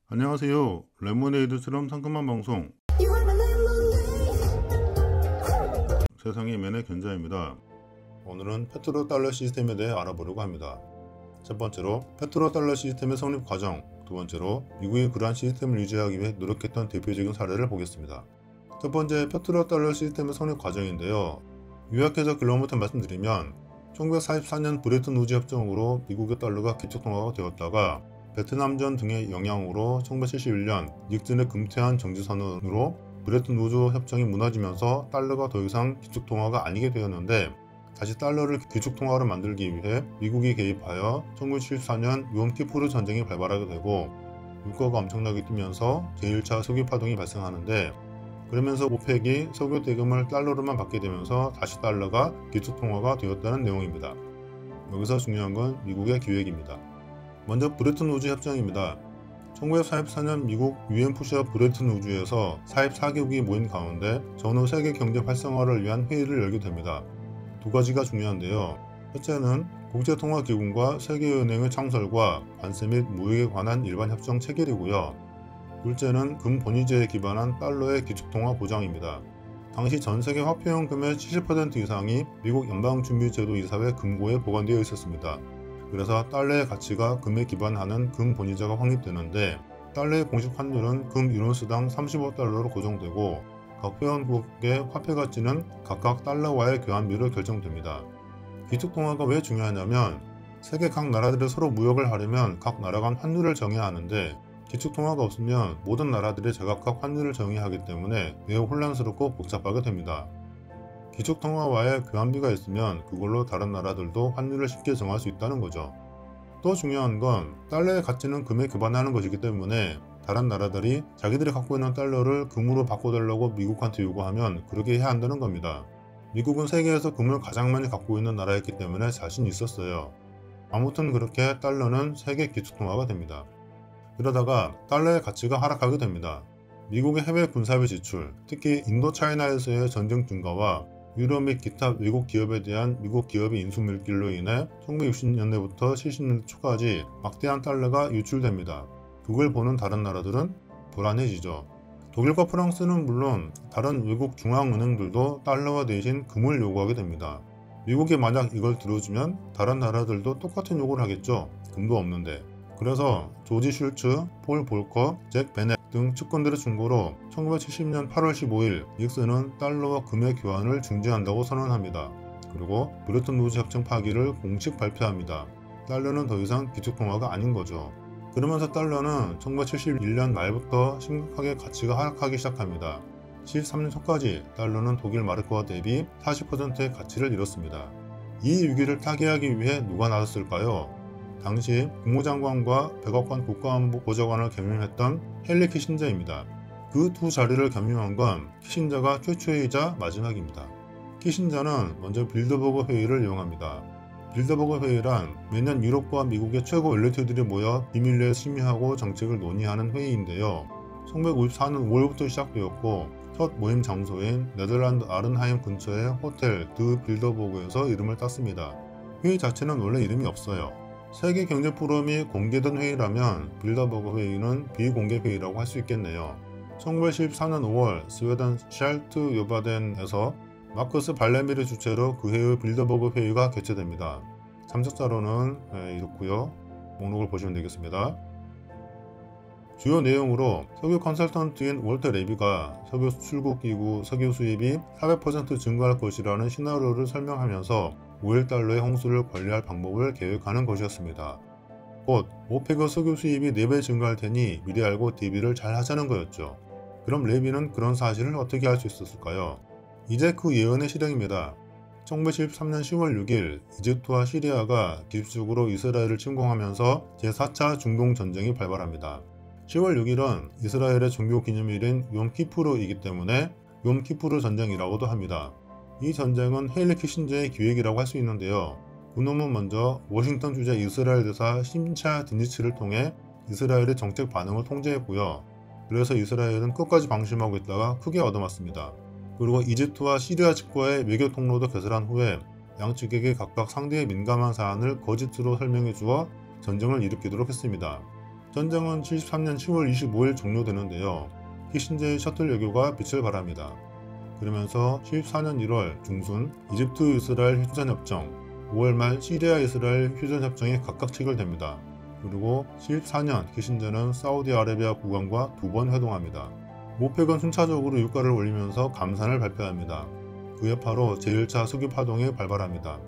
안녕하세요. 레모네이드처럼 상큼한 방송 세상의 맨의 견자입니다. 오늘은 페트로달러 시스템에 대해 알아보려고 합니다. 첫 번째로 페트로달러 시스템의 성립 과정, 두 번째로 미국이 그러한 시스템을 유지하기 위해 노력했던 대표적인 사례를 보겠습니다. 첫 번째 페트로달러 시스템의 성립 과정인데요. 요약해서 결론부터 말씀드리면 1944년 브레튼 우즈 협정으로 미국의 달러가 기축통화가 되었다가 베트남전 등의 영향으로 1971년 닉슨의 금태한 정지선언으로 브레튼 우즈 협정이 무너지면서 달러가 더 이상 기축통화가 아니게 되었는데, 다시 달러를 기축통화로 만들기 위해 미국이 개입하여 1974년 욤키푸르 전쟁이 발발하게 되고 물가가 엄청나게 뛰면서 제1차 석유 파동이 발생하는데, 그러면서 오펙이 석유 대금을 달러로만 받게 되면서 다시 달러가 기축통화가 되었다는 내용입니다. 여기서 중요한 건 미국의 기획입니다. 먼저 브레튼 우즈 협정입니다. 1944년 미국 UNFC와 브레튼 우즈에서 44개국이 모인 가운데 전후 세계 경제 활성화를 위한 회의를 열게 됩니다. 두 가지가 중요한데요. 첫째는 국제통화기금과 세계은행의 창설과 관세 및 무역에 관한 일반 협정 체결이고요. 둘째는 금본위제에 기반한 달러의 기축통화 보장입니다. 당시 전세계 화폐연금의 70% 이상이 미국 연방준비제도이사회 금고에 보관되어 있었습니다. 그래서 달러의 가치가 금에 기반하는 금본위제가 확립되는데, 달러의 공식 환율은 금 1온스당 35달러로 고정되고 각 회원국의 화폐 가치는 각각 달러와의 교환비로 결정됩니다. 기축통화가 왜 중요하냐면 세계 각 나라들이 서로 무역을 하려면 각 나라 간 환율을 정해야 하는데, 기축통화가 없으면 모든 나라들이 제각각 환율을 정해야 하기 때문에 매우 혼란스럽고 복잡하게 됩니다. 기축통화와의 교환비가 있으면 그걸로 다른 나라들도 환율을 쉽게 정할 수 있다는 거죠. 또 중요한 건 달러의 가치는 금에 기반하는 것이기 때문에 다른 나라들이 자기들이 갖고 있는 달러를 금으로 바꿔달라고 미국한테 요구하면 그렇게 해야 한다는 겁니다. 미국은 세계에서 금을 가장 많이 갖고 있는 나라였기 때문에 자신이 있었어요. 아무튼 그렇게 달러는 세계 기축통화가 됩니다. 그러다가 달러의 가치가 하락하게 됩니다. 미국의 해외 군사비 지출, 특히 인도차이나에서의 전쟁 증가와 유럽 및 기타 외국 기업에 대한 미국 기업의 인수 물길로 인해 1960년대부터 70년대 초까지 막대한 달러가 유출됩니다. 그걸 보는 다른 나라들은 불안해지죠. 독일과 프랑스는 물론 다른 외국 중앙은행들도 달러와 대신 금을 요구하게 됩니다. 미국이 만약 이걸 들어주면 다른 나라들도 똑같은 요구를 하겠죠. 금도 없는데. 그래서 조지 슐츠, 폴 볼커, 잭 베넷 등 측근들의 충고로 1970년 8월 15일 닉슨은 달러와 금의 교환을 중지한다고 선언합니다. 그리고 브레튼 우즈 협정 파기를 공식 발표합니다. 달러는 더 이상 기축통화가 아닌 거죠. 그러면서 달러는 1971년 말부터 심각하게 가치가 하락하기 시작합니다. 73년 초까지 달러는 독일 마르크와 대비 40%의 가치를 잃었습니다. 이 위기를 타개하기 위해 누가 나섰을까요? 당시 국무장관과 백악관 국가안보 보좌관을 겸임했던 헨리 키신저입니다. 그 두 자리를 겸임한 건 키신저가 최초이자 마지막입니다. 키신저는 먼저 빌더버그 회의를 이용합니다. 빌더버그 회의란 매년 유럽과 미국의 최고 엘리트들이 모여 비밀리에 심의하고 정책을 논의하는 회의인데요. 1954년 5월부터 시작되었고 첫 모임 장소인 네덜란드 아른하임 근처의 호텔 드 빌더버그에서 이름을 땄습니다. 회의 자체는 원래 이름이 없어요. 세계 경제 포럼이 공개된 회의라면 빌더버그 회의는 비공개 회의라고 할 수 있겠네요. 1914년 5월 스웨덴 샬트 요바덴에서 마크스 발레미르 주최로 그 해의 빌더버그 회의가 개최됩니다. 참석자로는 이렇고요. 목록을 보시면 되겠습니다. 주요 내용으로 석유 컨설턴트인 월터 레비가 석유 수출국 기구 석유 수입이 400% 증가할 것이라는 시나리오를 설명하면서 5.1달러의 홍수를 관리할 방법을 계획하는 것이었습니다. 곧 오펙의 석유 수입이 4배 증가할 테니 미리 알고 대비를 잘 하자는 거였죠. 그럼 레비는 그런 사실을 어떻게 알 수 있었을까요? 이제 그 예언의 실행입니다. 1973년 10월 6일 이집트와 시리아가 기습적으로 이스라엘을 침공하면서 제4차 중동 전쟁이 발발합니다. 10월 6일은 이스라엘의 종교 기념일인 욤키푸르이기 때문에 욤키푸르 전쟁이라고도 합니다. 이 전쟁은 헨리 키신저의 기획이라고 할 수 있는데요. 그놈은 먼저 워싱턴 주재 이스라엘 대사 심차 디니츠를 통해 이스라엘의 정책 반응을 통제했고요. 그래서 이스라엘은 끝까지 방심하고 있다가 크게 얻어맞습니다. 그리고 이집트와 시리아 측과의 외교 통로도 개설한 후에 양측에게 각각 상대의 민감한 사안을 거짓으로 설명해 주어 전쟁을 일으키도록 했습니다. 전쟁은 73년 10월 25일 종료되는데요. 키신저의 셔틀 외교가 빛을 발합니다. 그러면서 74년 1월 중순 이집트 이스라엘 휴전협정, 5월 말 시리아 이스라엘 휴전협정이 각각 체결됩니다. 그리고 74년 키신저는 사우디아라비아 국왕과 2번 회동합니다. 오펙은 순차적으로 유가를 올리면서 감산을 발표합니다. 그 여파로 제1차 석유파동이 발발합니다.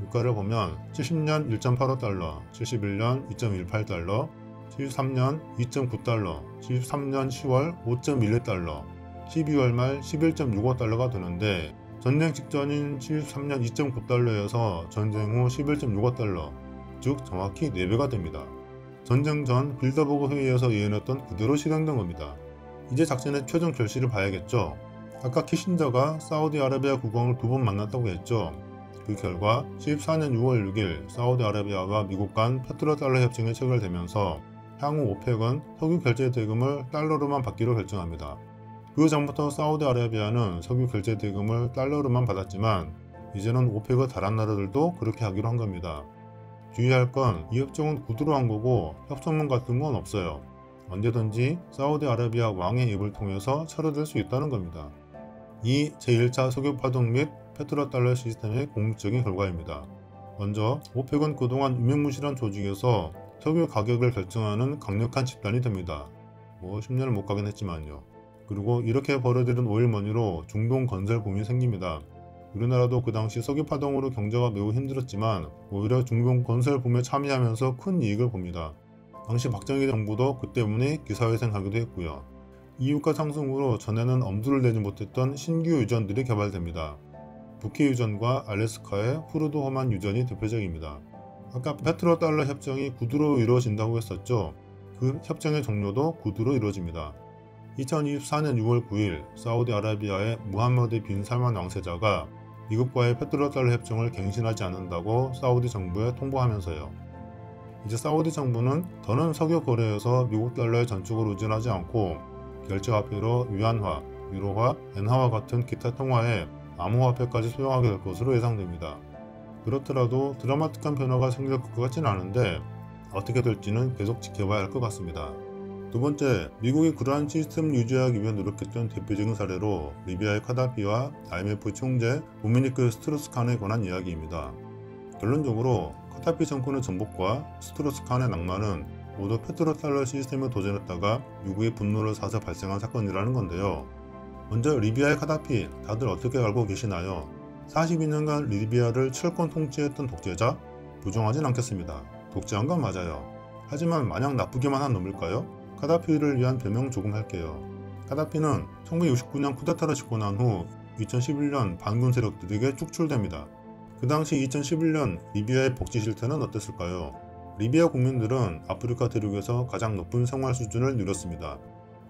유가를 보면 70년 1.85달러, 71년 2.18달러, 73년 2.9달러, 73년 10월 5.11달러, 12월 말 11.65달러가 되는데 전쟁 직전인 73년 2.9달러에서 전쟁 후 11.65달러, 즉 정확히 4배가 됩니다. 전쟁 전 빌더버그 회의에서 예언했던 그대로 실행된 겁니다. 이제 작전의 최종 결실을 봐야겠죠. 아까 키신저가 사우디아라비아 국왕을 2번 만났다고 했죠. 그 결과 14년 6월 6일 사우디아라비아와 미국 간 페트로달러 협정이 체결되면서 향후 오펙은 석유 결제 대금을 달러로만 받기로 결정합니다. 그 전부터 사우디아라비아는 석유 결제 대금을 달러로만 받았지만 이제는 오펙의 다른 나라들도 그렇게 하기로 한 겁니다. 주의할 건 이 협정은 구두로 한 거고 협정문 같은 건 없어요. 언제든지 사우디아라비아 왕의 입을 통해서 철회될 수 있다는 겁니다. 이 제1차 석유파동 및 페트로달러 시스템의 공식적인 결과입니다. 먼저 오펙은 그동안 유명무실한 조직에서 석유 가격을 결정하는 강력한 집단이 됩니다. 10년을 못 가긴 했지만요. 그리고 이렇게 벌어들인 오일머니로 중동 건설 붐이 생깁니다. 우리나라도 그 당시 석유 파동으로 경제가 매우 힘들었지만 오히려 중동 건설 붐에 참여하면서 큰 이익을 봅니다. 당시 박정희 정부도 그 때문에 기사회생하기도 했고요. 이 유가 상승으로 전에는 엄두를 내지 못했던 신규 유전들이 개발됩니다. 북해 유전과 알래스카의 후르드 호만 유전이 대표적입니다. 아까 페트로달러 협정이 구두로 이루어진다고 했었죠. 그 협정의 종료도 구두로 이루어집니다. 2024년 6월 9일 사우디아라비아의 무함머드 빈 살만 왕세자가 미국과의 페트로달러 협정을 갱신하지 않는다고 사우디 정부에 통보하면서요. 이제 사우디 정부는 더는 석유 거래에서 미국 달러에 전적으로 의존하지 않고 결제화폐로 위안화, 유로화, 엔화와 같은 기타 통화에 암호화폐까지 수용하게 될 것으로 예상됩니다. 그렇더라도 드라마틱한 변화가 생길 것 같진 않은데 어떻게 될지는 계속 지켜봐야 할 것 같습니다. 두 번째, 미국이 그러한 시스템을 유지하기 위해 노력했던 대표적인 사례로 리비아의 카다피와 IMF 총재 도미니크 스트로스칸에 관한 이야기입니다. 결론적으로 카다피 정권의 전복과 스트로스칸의 낭만은 모두 페트로달러 시스템에 도전했다가 미국의 분노를 사서 발생한 사건이라는 건데요. 먼저 리비아의 카다피, 다들 어떻게 알고 계시나요? 42년간 리비아를 철권 통치했던 독재자? 부정하진 않겠습니다. 독재한 건 맞아요. 하지만 마냥 나쁘게만 한 놈일까요? 카다피를 위한 별명 조금 할게요. 카다피는 1969년 쿠데타를 집권한 후 2011년 반군 세력들에게 축출됩니다. 그 당시 2011년 리비아의 복지 실태는 어땠을까요? 리비아 국민들은 아프리카 대륙에서 가장 높은 생활 수준을 누렸습니다.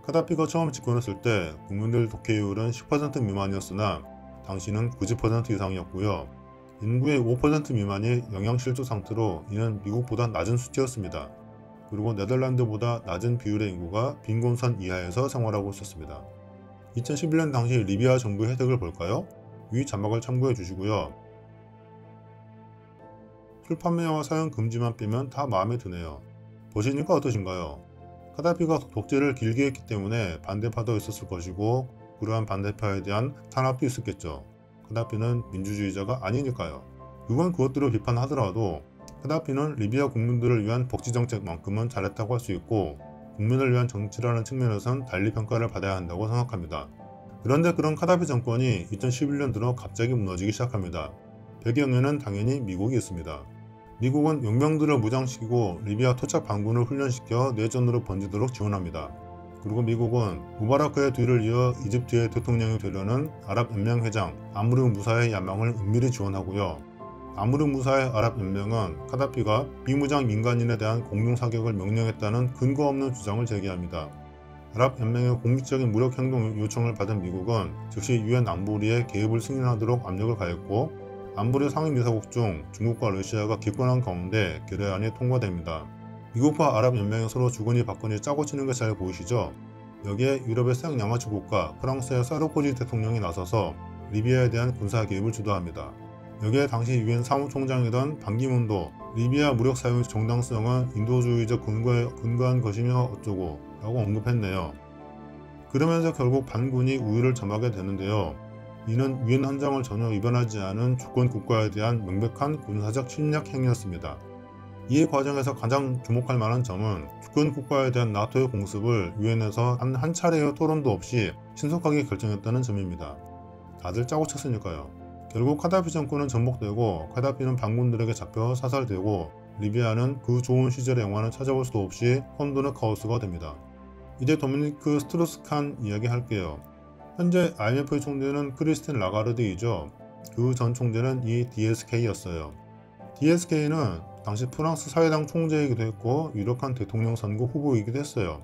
카다피가 처음 집권했을 때 국민들 독해율은 10% 미만이었으나 당시는 90% 이상이었고요. 인구의 5% 미만이 영양실조 상태로 이는 미국보다 낮은 수치였습니다. 그리고 네덜란드보다 낮은 비율의 인구가 빈곤선 이하에서 생활하고 있었습니다. 2011년 당시 리비아 정부의 혜택을 볼까요? 위 자막을 참고해 주시고요. 술 판매와 사용 금지만 빼면 다 마음에 드네요. 보시니까 어떠신가요? 카다피가 독재를 길게 했기 때문에 반대파도 있었을 것이고 그러한 반대파에 대한 탄압도 있었겠죠. 카다피는 민주주의자가 아니니까요. 그건 그것들을 비판하더라도 카다피는 리비아 국민들을 위한 복지정책만큼은 잘했다고 할 수 있고 국민을 위한 정치라는 측면에선 달리 평가를 받아야 한다고 생각합니다. 그런데 그런 카다피 정권이 2011년 들어 갑자기 무너지기 시작합니다. 배경에는 당연히 미국이 있습니다. 미국은 용병들을 무장시키고 리비아 토착 반군을 훈련시켜 내전으로 번지도록 지원합니다. 그리고 미국은 무바라크의 뒤를 이어 이집트의 대통령이 되려는 아랍연맹 회장 아무르 무사의 야망을 은밀히 지원하고요. 아무르 무사의 아랍연맹은 카다피가 비무장 민간인에 대한 공중사격을 명령했다는 근거 없는 주장을 제기합니다. 아랍연맹의 공식적인 무력행동 요청을 받은 미국은 즉시 유엔 안보리에 개입을 승인하도록 압력을 가했고 안보리 상임이사국 중 중국과 러시아가 기권한 가운데 결의안이 통과됩니다. 미국과 아랍연맹이 서로 주거니 받거니 짜고 치는 게 잘 보이시죠? 여기에 유럽의 생양아치 국가 프랑스의 사르코지 대통령이 나서서 리비아에 대한 군사 개입을 주도합니다. 여기에 당시 유엔 사무총장이던 반기문도 리비아 무력 사용 정당성은 인도주의적 근거에 근거한 것이며 어쩌고 라고 언급했네요. 그러면서 결국 반군이 우위를 점하게 되는데요. 이는 유엔 헌장을 전혀 위반하지 않은 주권 국가에 대한 명백한 군사적 침략 행위였습니다. 이 과정에서 가장 주목할 만한 점은 주권 국가에 대한 나토의 공습을 유엔에서 한 차례의 토론도 없이 신속하게 결정했다는 점입니다. 다들 짜고 쳤으니까요. 결국 카다피 정권은 전복되고 카다피는 반군들에게 잡혀 사살되고 리비아는 그 좋은 시절의 영화는 찾아볼 수도 없이 혼돈의 카오스가 됩니다. 이제 도미니크 스트로스칸 이야기 할게요. 현재 IMF의 총재는 크리스틴 라가르드이죠. 그 전 총재는 이 DSK였어요. DSK는 당시 프랑스 사회당 총재이기도 했고 유력한 대통령 선거 후보이기도 했어요.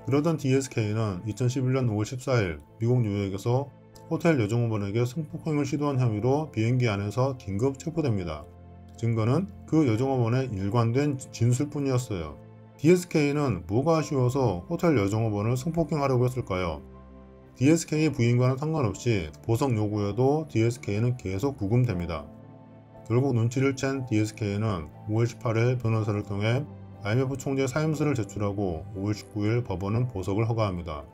그러던 DSK는 2011년 5월 14일 미국 뉴욕에서 호텔 여종업원에게 성폭행을 시도한 혐의로 비행기 안에서 긴급 체포됩니다. 증거는 그 여종업원의 일관된 진술뿐이었어요. DSK는 뭐가 아쉬워서 호텔 여종업원을 성폭행하려고 했을까요? DSK 부인과는 상관없이 보석 요구에도 DSK는 계속 구금됩니다. 결국 눈치를 챈 DSK는 5월 18일 변호사를 통해 IMF 총재 사임서를 제출하고 5월 19일 법원은 보석을 허가합니다.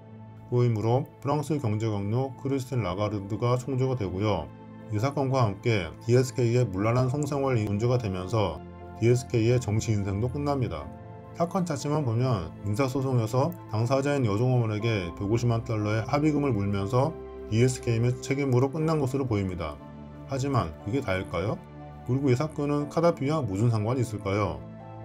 그 힘으로 프랑스 경제강로 크리스틴 라가르드가 총재가 되고요. 이 사건과 함께 DSK의 문란한 성생활이 문제가 되면서 DSK의 정치 인생도 끝납니다. 사건 자체만 보면 민사소송에서 당사자인 여종업원에게 150만 달러의 합의금을 물면서 DSK의 책임으로 끝난 것으로 보입니다. 하지만 이게 다일까요? 그리고 이 사건은 카다피와 무슨 상관이 있을까요?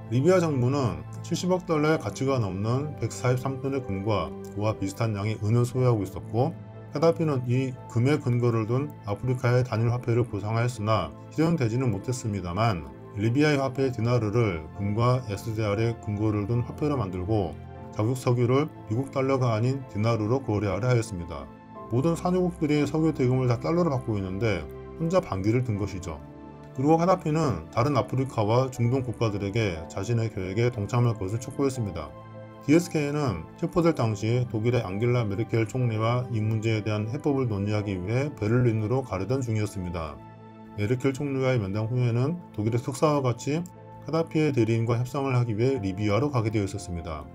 리비아 정부는 70억 달러의 가치가 넘는 143톤의 금과 그와 비슷한 양의 은을 소유하고 있었고 카다피는 이 금의 근거를 둔 아프리카의 단일 화폐를 구상하였으나 실현되지는 못했습니다만 리비아의 화폐 디나르를 금과 SDR의 근거를 둔 화폐로 만들고 자국 석유를 미국 달러가 아닌 디나르로 거래하려 하였습니다. 모든 산유국들이 석유 대금을 다 달러로 받고 있는데 혼자 반기를 든 것이죠. 그리고 카다피는 다른 아프리카와 중동 국가들에게 자신의 계획에 동참할 것을 촉구했습니다. DSK는 체포될 당시 독일의 앙겔라 메르켈 총리와 이 문제에 대한 해법을 논의하기 위해 베를린으로 가려던 중이었습니다. 메르켈 총리와의 면담 후에는 독일의 특사와 같이 카다피의 대리인과 협상을 하기 위해 리비아로 가게 되어 있었습니다.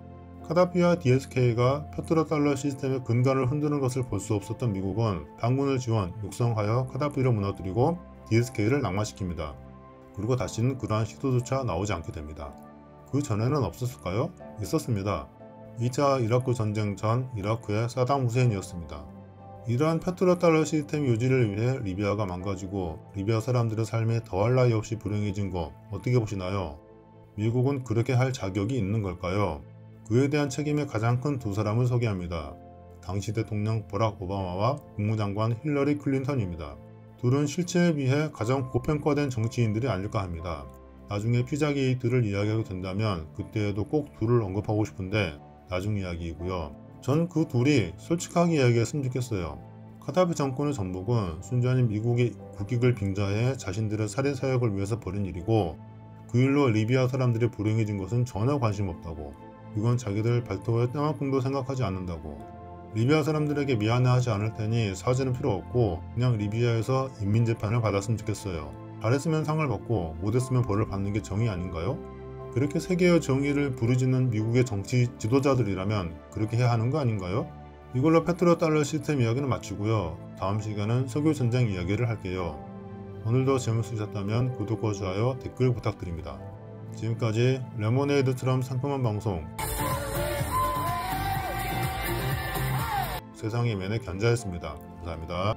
카다피와 DSK가 페트로달러 시스템의 근간을 흔드는 것을 볼 수 없었던 미국은 반군을 지원, 육성하여 카다피를 무너뜨리고 DSK를 낙마시킵니다. 그리고 다시는 그러한 시도조차 나오지 않게 됩니다. 그 전에는 없었을까요? 있었습니다. 2차 이라크 전쟁 전 이라크의 사담 후세인이었습니다. 이러한 페트로달러 시스템 유지를 위해 리비아가 망가지고 리비아 사람들의 삶이 더할 나위 없이 불행해진 거 어떻게 보시나요? 미국은 그렇게 할 자격이 있는 걸까요? 그에 대한 책임의 가장 큰 두 사람을 소개합니다. 당시 대통령 버락 오바마와 국무장관 힐러리 클린턴입니다. 둘은 실체에 비해 가장 고평가된 정치인들이 아닐까 합니다. 나중에 피자 게이트를 이야기하게 된다면 그때에도 꼭 둘을 언급하고 싶은데 나중 이야기이고요. 전 그 둘이 솔직하게 이야기했으면 좋겠어요. 카다피 정권의 전복은 순전히 미국의 국익을 빙자해 자신들의 살인사역을 위해서 벌인 일이고 그 일로 리비아 사람들이 불행해진 것은 전혀 관심 없다고, 이건 자기들 발톱에 때만큼도 생각하지 않는다고, 리비아 사람들에게 미안해하지 않을 테니 사죄는 필요 없고 그냥 리비아에서 인민재판을 받았으면 좋겠어요. 잘했으면 상을 받고 못했으면 벌을 받는 게 정의 아닌가요? 그렇게 세계의 정의를 부르짖는 미국의 정치 지도자들이라면 그렇게 해야 하는 거 아닌가요? 이걸로 페트로달러 시스템 이야기는 마치고요. 다음 시간은 석유전쟁 이야기를 할게요. 오늘도 재밌으셨다면 구독과 좋아요, 댓글 부탁드립니다. 지금까지 레모네이드처럼 상큼한 방송 세상의 맨의 견자였습니다. 감사합니다.